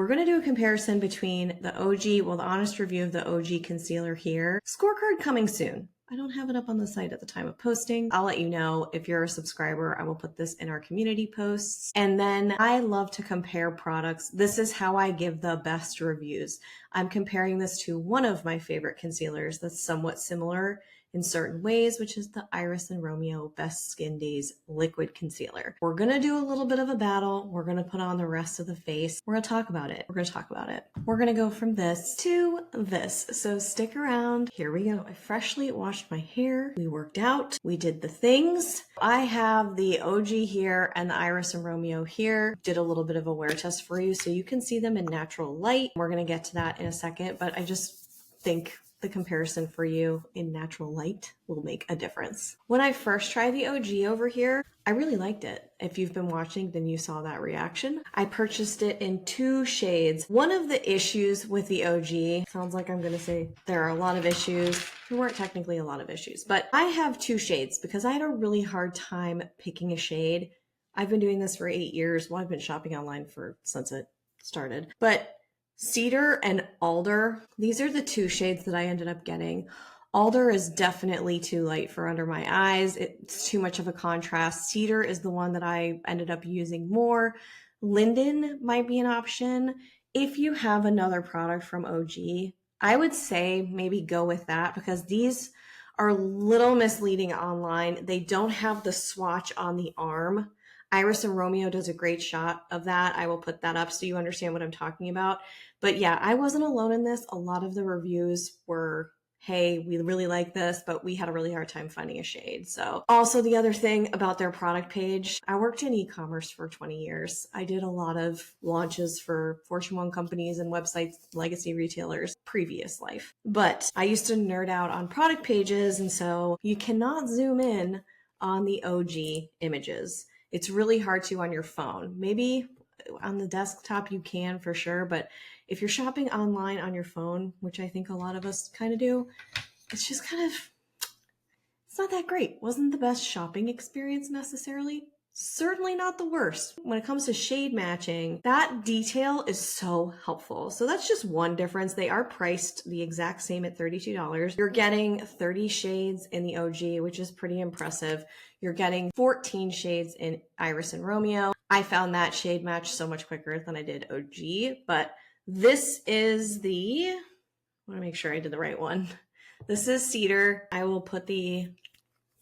we're going to do a comparison between the OGEE, well, the honest review of the OGEE concealer here. Scorecard coming soon. I don't have it up on the site at the time of posting. I'll let you know if you're a subscriber. I will put this in our community posts. And then I love to compare products. This is how I give the best reviews. I'm comparing this to one of my favorite concealers that's somewhat similar in certain ways, which is the Iris Romeo Best Skin Days Liquid Concealer. We're going to do a little bit of a battle. We're going to put on the rest of the face. We're going to talk about it. We're going to go from this to this. So stick around. Here we go. I freshly washed my hair. We worked out. We did the things. I have the OGEE here and the Iris Romeo here. Did a little bit of a wear test for you so you can see them in natural light. We're going to get to that in a second, but I just think the comparison for you in natural light will make a difference. When I first tried the OGEE over here, I really liked it. If you've been watching, then you saw that reaction. I purchased it in 2 shades. One of the issues with the OGEE, sounds like I'm gonna say there are a lot of issues. There weren't technically a lot of issues, but I have 2 shades because I had a really hard time picking a shade. I've been doing this for 8 years. Well, I've been shopping online since it started, but Cedar and Alder, these are the 2 shades that I ended up getting. Alder is definitely too light for under my eyes. It's too much of a contrast. Cedar is the one that I ended up using more. Linden might be an option. If you have another product from OGEE, I would say maybe go with that because these are a little misleading online. They don't have the swatch on the arm. Iris Romeo does a great shot of that. I will put that up so you understand what I'm talking about. But yeah, I wasn't alone in this. A lot of the reviews were, hey, we really like this, but we had a really hard time finding a shade. So also the other thing about their product page, I worked in e-commerce for 20 years. I did a lot of launches for Fortune 1 companies and websites, legacy retailers, previous life. But I used to nerd out on product pages. And so you cannot zoom in on the OGEE images. It's really hard to on your phone. Maybe on the desktop you can for sure, but if you're shopping online on your phone, which I think a lot of us kind of do, it's just kind of, it's not that great. Wasn't the best shopping experience necessarily. Certainly not the worst. When it comes to shade matching, that detail is so helpful. So that's just one difference. They are priced the exact same at $32. You're getting 30 shades in the OGEE, which is pretty impressive. You're getting 14 shades in Iris Romeo. I found that shade match so much quicker than I did OGEE, but this is I want to make sure I did the right one. This is Cedar. I will put the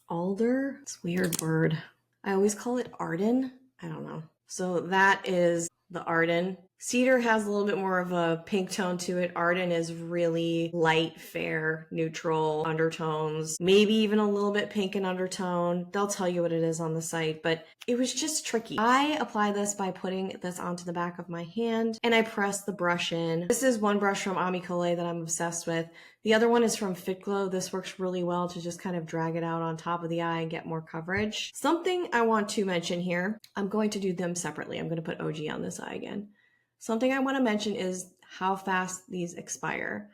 Alder. It's a weird word. I always call it Arden. I don't know. So that is the Arden. Cedar has a little bit more of a pink tone to it. Arden is really light, fair, neutral undertones, maybe even a little bit pink in undertone. They'll tell you what it is on the site, but it was just tricky. I apply this by putting this onto the back of my hand and I press the brush in. This is one brush from Amicole that I'm obsessed with. The other one is from Fit Glow. This works really well to just kind of drag it out on top of the eye and get more coverage. Something I want to mention here, I'm going to do them separately. I'm going to put OGEE on this eye again. Something I want to mention is how fast these expire.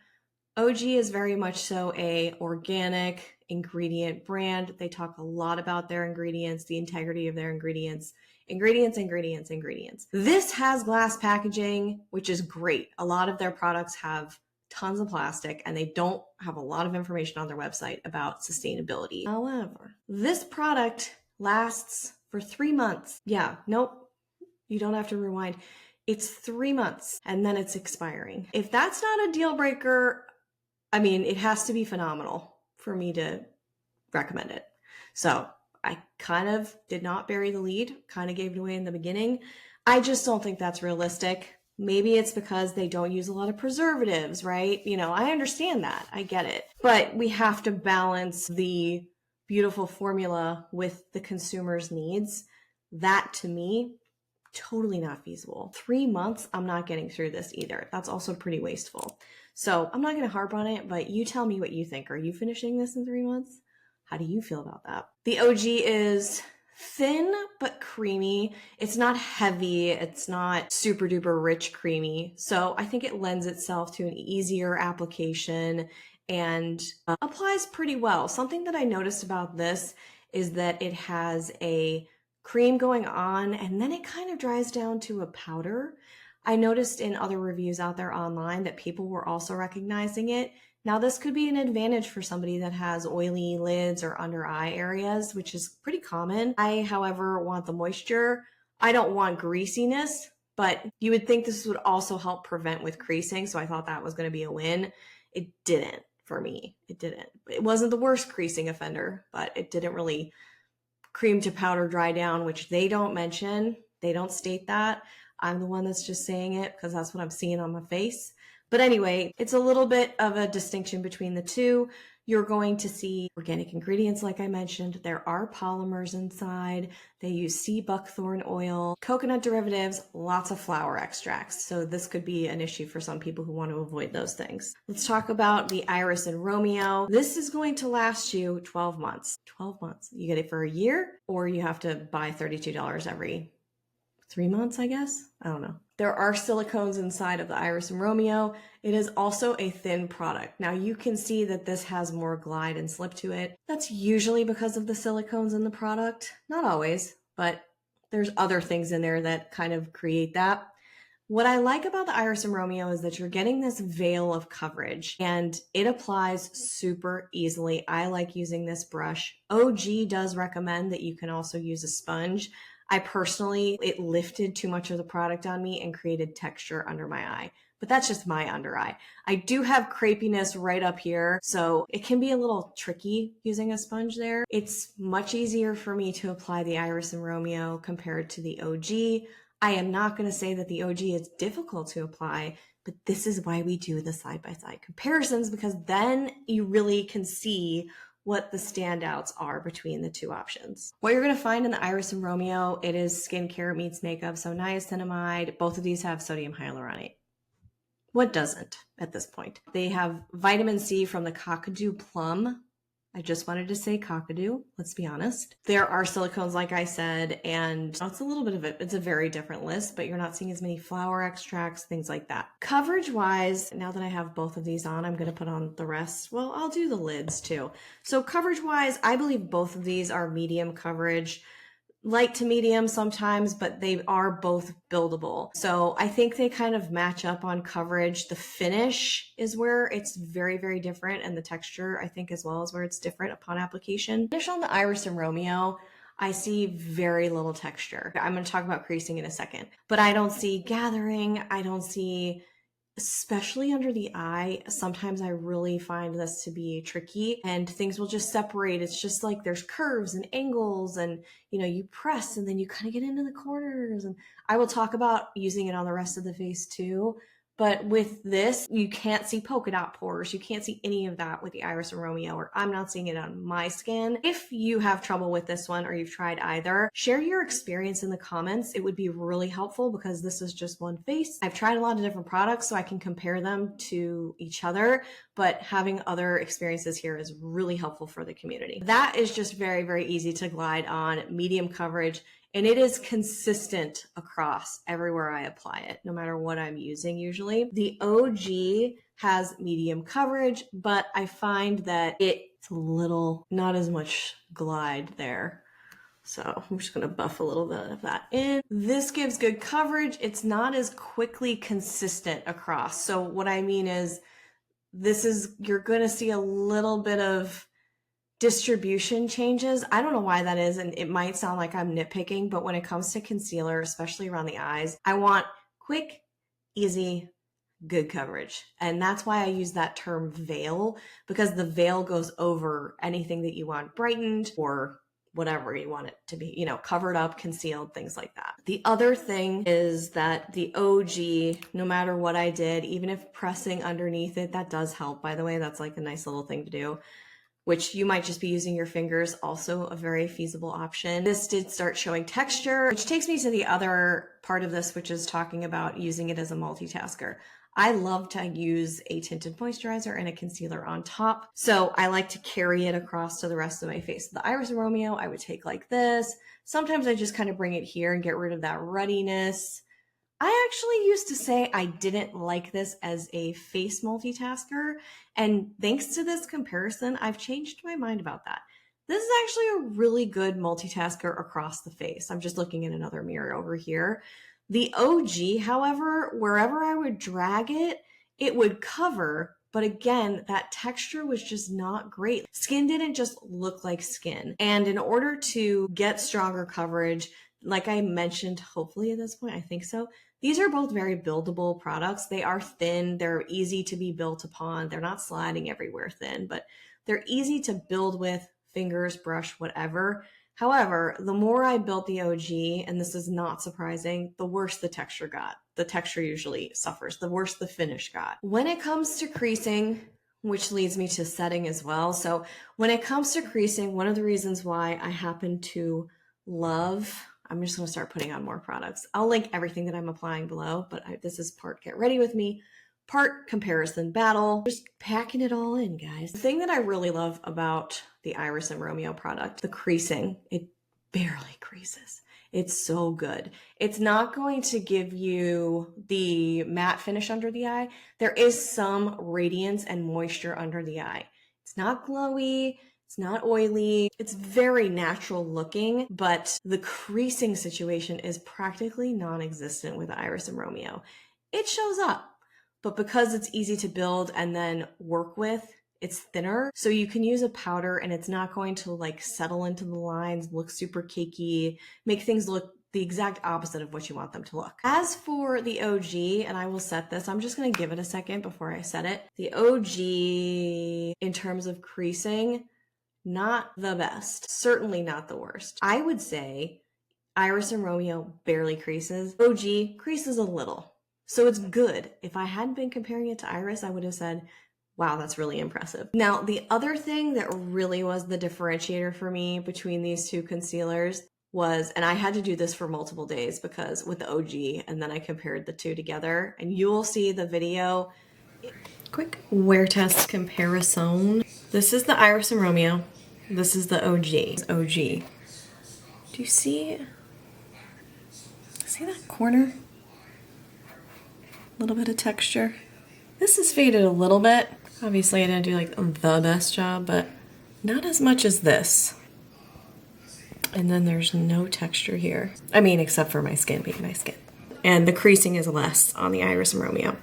OGEE is very much so a organic ingredient brand. They talk a lot about their ingredients, the integrity of their ingredients. Ingredients. This has glass packaging, which is great. A lot of their products have tons of plastic and they don't have a lot of information on their website about sustainability. However, this product lasts for 3 months. Yeah, nope, you don't have to rewind. It's 3 months and then it's expiring. If that's not a deal breaker, I mean, it has to be phenomenal for me to recommend it. So I kind of did not bury the lead, kind of gave it away in the beginning. I just don't think that's realistic. Maybe it's because they don't use a lot of preservatives, right? You know, I understand that. I get it. But we have to balance the beautiful formula with the consumer's needs. That to me, totally not feasible. 3 months, I'm not getting through this either. That's also pretty wasteful. So I'm not going to harp on it, but you tell me what you think. Are you finishing this in 3 months? How do you feel about that? The OGEE is thin but creamy. It's not heavy. It's not super duper rich creamy. So I think it lends itself to an easier application and applies pretty well. Something that I noticed about this is that it has a cream going on and then it kind of dries down to a powder. I noticed in other reviews out there online that people were also recognizing it. Now, this could be an advantage for somebody that has oily lids or under eye areas, which is pretty common. I, however, want the moisture. I don't want greasiness, but you would think this would also help prevent with creasing, so I thought that was going to be a win. It didn't for me. It didn't. It wasn't the worst creasing offender, but it didn't really cream to powder dry down, which they don't mention. They don't state that. I'm the one that's just saying it because that's what I'm seeing on my face. But anyway, it's a little bit of a distinction between the two. You're going to see organic ingredients, like I mentioned. There are polymers inside. They use sea buckthorn oil, coconut derivatives, lots of flower extracts. So this could be an issue for some people who want to avoid those things. Let's talk about the Iris and Romeo. This is going to last you 12 months. 12 months. You get it for a year, or you have to buy $32 every 3 months, I guess. I don't know. There are silicones inside of the Iris and Romeo. It is also a thin product. Now you can see that this has more glide and slip to it. That's usually because of the silicones in the product. Not always, but there's other things in there that kind of create that. What I like about the Iris and Romeo is that you're getting this veil of coverage and it applies super easily. I like using this brush. OGEE does recommend that you can also use a sponge. I personally, it lifted too much of the product on me and created texture under my eye, but that's just my under eye. I do have crepiness right up here, so it can be a little tricky using a sponge there. It's much easier for me to apply the Iris and Romeo compared to the OGEE. I am not going to say that the OGEE is difficult to apply, but this is why we do the side-by-side comparisons, because then you really can see what the standouts are between the two options. What you're going to find in the Iris and Romeo, it is skincare meets makeup. So niacinamide, both of these have sodium hyaluronate. What doesn't at this point? They have vitamin C from the Kakadu plum. I just wanted to say Kakadu, let's be honest. There are silicones, like I said, and it's a little bit of it's a very different list, but you're not seeing as many flower extracts, things like that. Coverage-wise, now that I have both of these on, I'm going to put on the rest. Well, I'll do the lids too. So coverage-wise, I believe both of these are medium coverage. Light to medium sometimes, but they are both buildable. So I think they kind of match up on coverage. The finish is where it's very, very different. And the texture, I think, as well, is where it's different upon application. Finish on the Iris and Romeo, I see very little texture. I'm going to talk about creasing in a second, but I don't see gathering. I don't see, especially under the eye, sometimes I really find this to be tricky and things will just separate. It's just like there's curves and angles and, you know, you press and then you kind of get into the corners. And I will talk about using it on the rest of the face too. But with this, you can't see polka dot pores. You can't see any of that with the Iris and Romeo, or I'm not seeing it on my skin. If you have trouble with this one or you've tried either, share your experience in the comments. It would be really helpful because this is just one face. I've tried a lot of different products so I can compare them to each other, but having other experiences here is really helpful for the community. That is just very, very easy to glide on, medium coverage. And it is consistent across everywhere I apply it, no matter what I'm using usually. The OGEE has medium coverage, but I find that it's a little, not as much glide there. So I'm just going to buff a little bit of that in. This gives good coverage. It's not as quickly consistent across. So what I mean is you're going to see a little bit of distribution changes. I don't know why that is, and it might sound like I'm nitpicking, but when it comes to concealer, especially around the eyes, I want quick, easy, good coverage. And that's why I use that term veil, because the veil goes over anything that you want brightened or whatever you want it to be, you know, covered up, concealed, things like that. The other thing is that the OGEE, no matter what I did, even if pressing underneath it, that does help, by the way. That's like a nice little thing to do, which you might just be using your fingers, also a very feasible option. This did start showing texture, which takes me to the other part of this, which is talking about using it as a multitasker. I love to use a tinted moisturizer and a concealer on top, so I like to carry it across to the rest of my face. The Iris and Romeo, I would take like this. Sometimes I just kind of bring it here and get rid of that ruddiness. I actually used to say I didn't like this as a face multitasker, and thanks to this comparison, I've changed my mind about that. This is actually a really good multitasker across the face. I'm just looking at another mirror over here. The OGEE, however, wherever I would drag it, it would cover, but again, that texture was just not great. Skin didn't just look like skin. And in order to get stronger coverage, like I mentioned, hopefully at this point, I think so, these are both very buildable products. They are thin, they're easy to be built upon. They're not sliding everywhere thin, but they're easy to build with, fingers, brush, whatever. However, the more I built the OGEE, and this is not surprising, the worse the texture got. The texture usually suffers, the worse the finish got. When it comes to creasing, which leads me to setting as well. So when it comes to creasing, one of the reasons why I happen to love, I'm just going to start putting on more products. I'll link everything that I'm applying below, but this is part get ready with me, part comparison battle, just packing it all in, guys. The thing that I really love about the Iris and Romeo product, the creasing, it barely creases. It's so good. It's not going to give you the matte finish under the eye. There is some radiance and moisture under the eye. It's not glowy. It's not oily. It's very natural looking, but the creasing situation is practically non-existent with the Iris and Romeo. It shows up, but because it's easy to build and then work with, it's thinner. So you can use a powder and it's not going to like settle into the lines, look super cakey, make things look the exact opposite of what you want them to look. As for the OGEE, and I will set this, I'm just gonna give it a second before I set it. The OGEE, in terms of creasing, not the best, certainly not the worst. I would say Iris and Romeo barely creases. OGEE creases a little. So it's good. If I hadn't been comparing it to Iris, I would have said, wow, that's really impressive. Now, the other thing that really was the differentiator for me between these two concealers was, and I had to do this for multiple days because with the OGEE, and then I compared the two together, and you will see the video. Quick wear test comparison. This is the Iris and Romeo. This is the OGEE. OGEE. Do you see that corner? A little bit of texture. This is faded a little bit. Obviously I didn't do like the best job, but not as much as this. And then there's no texture here. I mean, except for my skin being my skin. And the creasing is less on the Iris and Romeo.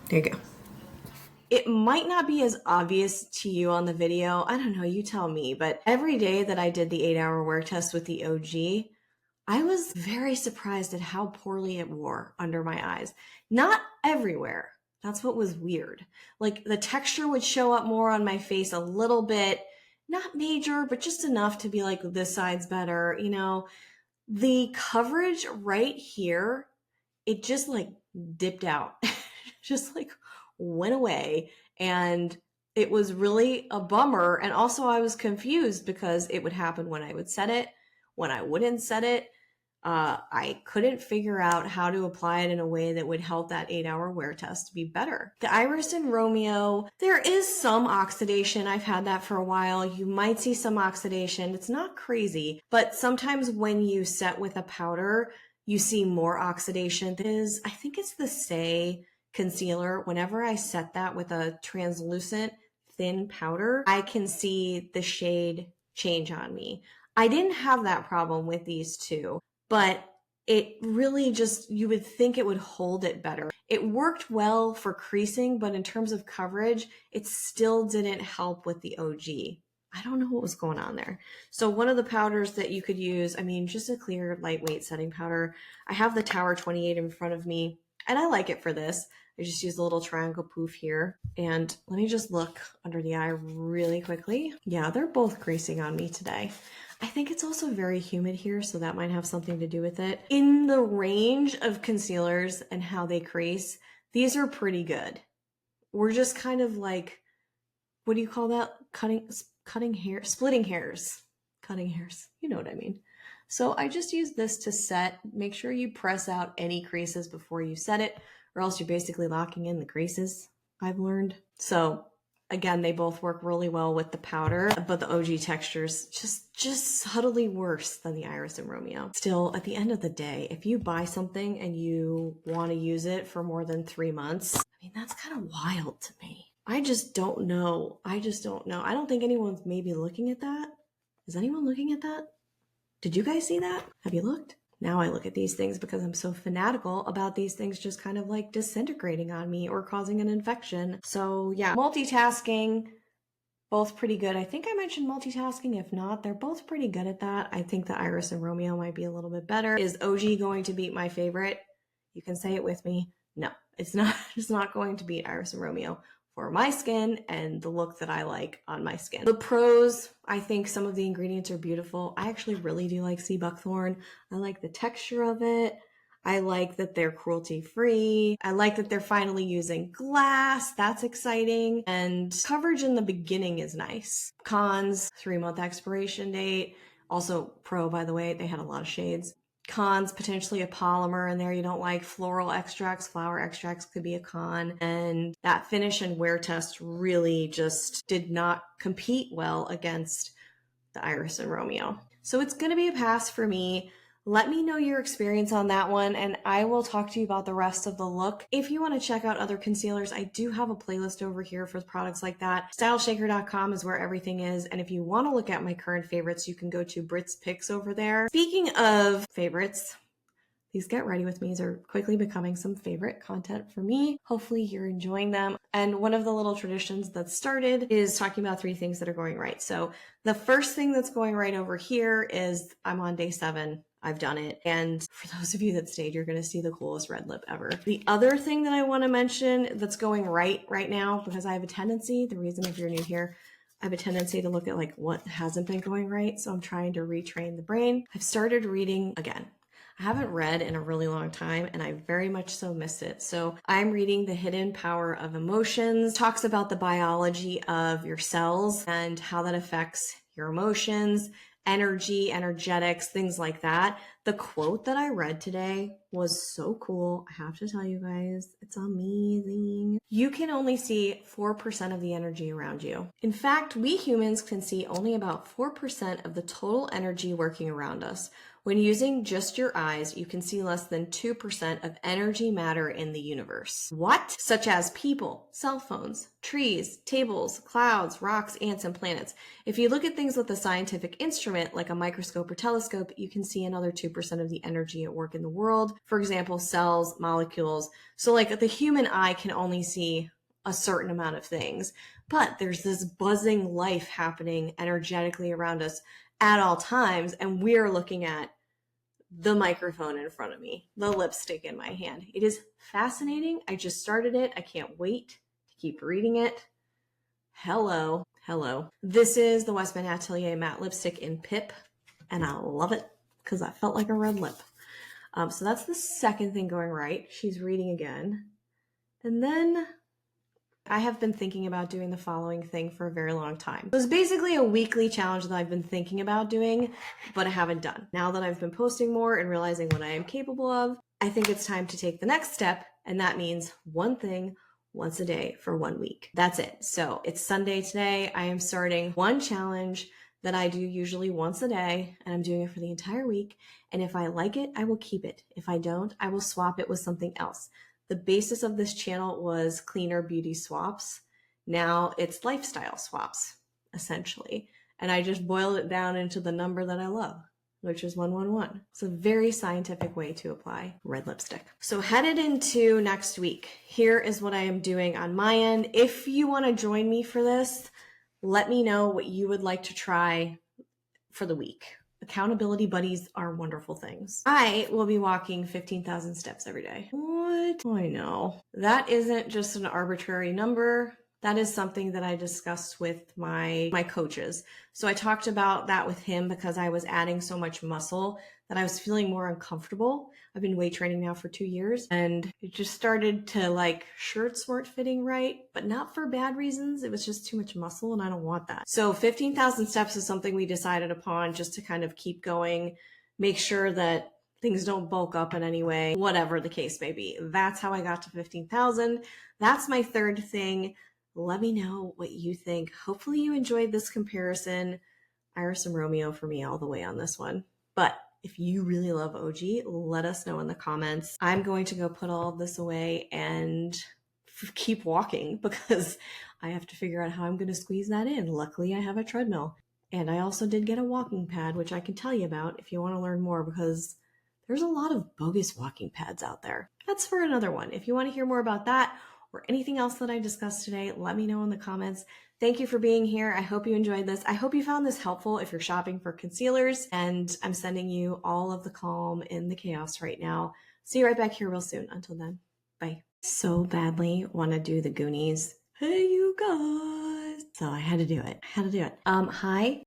There you go. It might not be as obvious to you on the video. I don't know, you tell me. But every day that I did the 8-hour wear test with the OGEE, I was very surprised at how poorly it wore under my eyes. Not everywhere. That's what was weird. Like the texture would show up more on my face a little bit, not major, but just enough to be like, this side's better. You know, the coverage right here, it just like dipped out, just like went away. And it was really a bummer. And also I was confused because it would happen when I would set it, when I wouldn't set it. I couldn't figure out how to apply it in a way that would help that 8-hour wear test be better. The Iris and Romeo, there is some oxidation. I've had that for a while. You might see some oxidation. It's not crazy, but sometimes when you set with a powder, you see more oxidation. I think it's the Say concealer. Whenever I set that with a translucent thin powder, I can see the shade change on me. I didn't have that problem with these two, but it really just, you would think it would hold it better. It worked well for creasing, but in terms of coverage, it still didn't help with the OGEE. I don't know what was going on there. So one of the powders that you could use, I mean, just a clear, lightweight setting powder. I have the Tower 28 in front of me, and I like it for this. I just use a little triangle poof here. And let me just look under the eye really quickly. Yeah, they're both creasing on me today. I think it's also very humid here, so that might have something to do with it. In the range of concealers and how they crease, these are pretty good. We're just kind of like, what do you call that? Cutting hair, splitting hairs, cutting hairs. You know what I mean. So I just use this to set. Make sure you press out any creases before you set it, or else you're basically locking in the creases, I've learned. So again, they both work really well with the powder, but the OGEE texture's just subtly worse than the Iris and Romeo. Still, at the end of the day, if you buy something and you want to use it for more than 3 months, I mean, that's kind of wild to me. I just don't know. I don't think anyone's maybe looking at that Is anyone looking at that? Did you guys see that? Have you looked? Now I look at these things because I'm so fanatical about these things just kind of like disintegrating on me or causing an infection. So yeah, multitasking, both pretty good. I think I mentioned multitasking. If not, they're both pretty good at that. I think that Iris and Romeo might be a little bit better. Is OGEE going to beat my favorite? You can say it with me. No, it's not. It's not going to beat Iris and Romeo for my skin and the look that I like on my skin. The pros, I think some of the ingredients are beautiful. I actually really do like sea buckthorn. I like the texture of it. I like that they're cruelty free. I like that they're finally using glass. That's exciting. And coverage in the beginning is nice. Cons, 3-month expiration date. Also pro, by the way, they had a lot of shades. Cons, potentially a polymer in there you don't like. Floral extracts, flower extracts could be a con. And that finish and wear test really just did not compete well against the Iris and Romeo. So it's going to be a pass for me. Let me know your experience on that one, and I will talk to you about the rest of the look. If you want to check out other concealers, I do have a playlist over here for products like that. StyleShaker.com is where everything is, and if you want to look at my current favorites, you can go to Britt's Picks over there. Speaking of favorites, these Get Ready With Me's are quickly becoming some favorite content for me. Hopefully you're enjoying them. And one of the little traditions that started is talking about 3 things that are going right. So the first thing that's going right over here is I'm on day 7. I've done it. And for those of you that stayed, you're going to see the coolest red lip ever. The other thing that I want to mention that's going right now, because I have a tendency, the reason if you're new here, I have a tendency to look at like what hasn't been going right. So I'm trying to retrain the brain. I've started reading again. I haven't read in a really long time and I very much so miss it. So I'm reading The Hidden Power of Emotions. It talks about the biology of your cells and how that affects your emotions, energy, energetics, things like that. The quote that I read today was so cool. I have to tell you guys, it's amazing. You can only see 4% of the energy around you. In fact, we humans can see only about 4% of the total energy working around us. When using just your eyes, you can see less than 2% of energy matter in the universe. What? Such as people, cell phones, trees, tables, clouds, rocks, ants, and planets. If you look at things with a scientific instrument like a microscope or telescope, you can see another 2% of the energy at work in the world. For example, cells, molecules. So like the human eye can only see a certain amount of things, but there's this buzzing life happening energetically around us at all times, and we're looking at the microphone in front of me, the lipstick in my hand. It is fascinating. I just started it. I can't wait to keep reading it. Hello. This is the Westman Atelier matte lipstick in Pip, and I love it because I felt like a red lip. So that's the second thing going right. She's reading again. And then I have been thinking about doing the following thing for a very long time. It was basically a weekly challenge that I've been thinking about doing, but I haven't done. Now that I've been posting more and realizing what I am capable of, I think it's time to take the next step, and that means one thing once a day for 1 week. That's it. So it's Sunday today. I am starting one challenge that I do usually once a day, and I'm doing it for the entire week. And if I like it, I will keep it. If I don't, I will swap it with something else. The basis of this channel was cleaner beauty swaps. Now it's lifestyle swaps, essentially. And I just boiled it down into the number that I love, which is 111. It's a very scientific way to apply red lipstick. So headed into next week, here is what I am doing on my end. If you want to join me for this, let me know what you would like to try for the week. Accountability buddies are wonderful things. I will be walking 15,000 steps every day. What? I know. That isn't just an arbitrary number. That is something that I discussed with my coaches. So I talked about that with him because I was adding so much muscle that I was feeling more uncomfortable. I've been weight training now for 2 years, and it just started to like shirts weren't fitting right, but not for bad reasons. It was just too much muscle and I don't want that. So 15,000 steps is something we decided upon just to kind of keep going, make sure that things don't bulk up in any way, whatever the case may be. That's how I got to 15,000. That's my third thing. Let me know what you think. Hopefully you enjoyed this comparison. Iris and Romeo for me all the way on this one. But if you really love OGEE, let us know in the comments. I'm going to go put all of this away and keep walking because I have to figure out how I'm going to squeeze that in. Luckily, I have a treadmill. And I also did get a walking pad, which I can tell you about if you want to learn more, because there's a lot of bogus walking pads out there. That's for another one. If you want to hear more about that or anything else that I discussed today, let me know in the comments. Thank you for being here. I hope you enjoyed this. I hope you found this helpful if you're shopping for concealers, and I'm sending you all of the calm in the chaos right now. See you right back here real soon. Until then, bye. So badly want to do the Goonies. Hey, you guys. So I had to do it. Hi,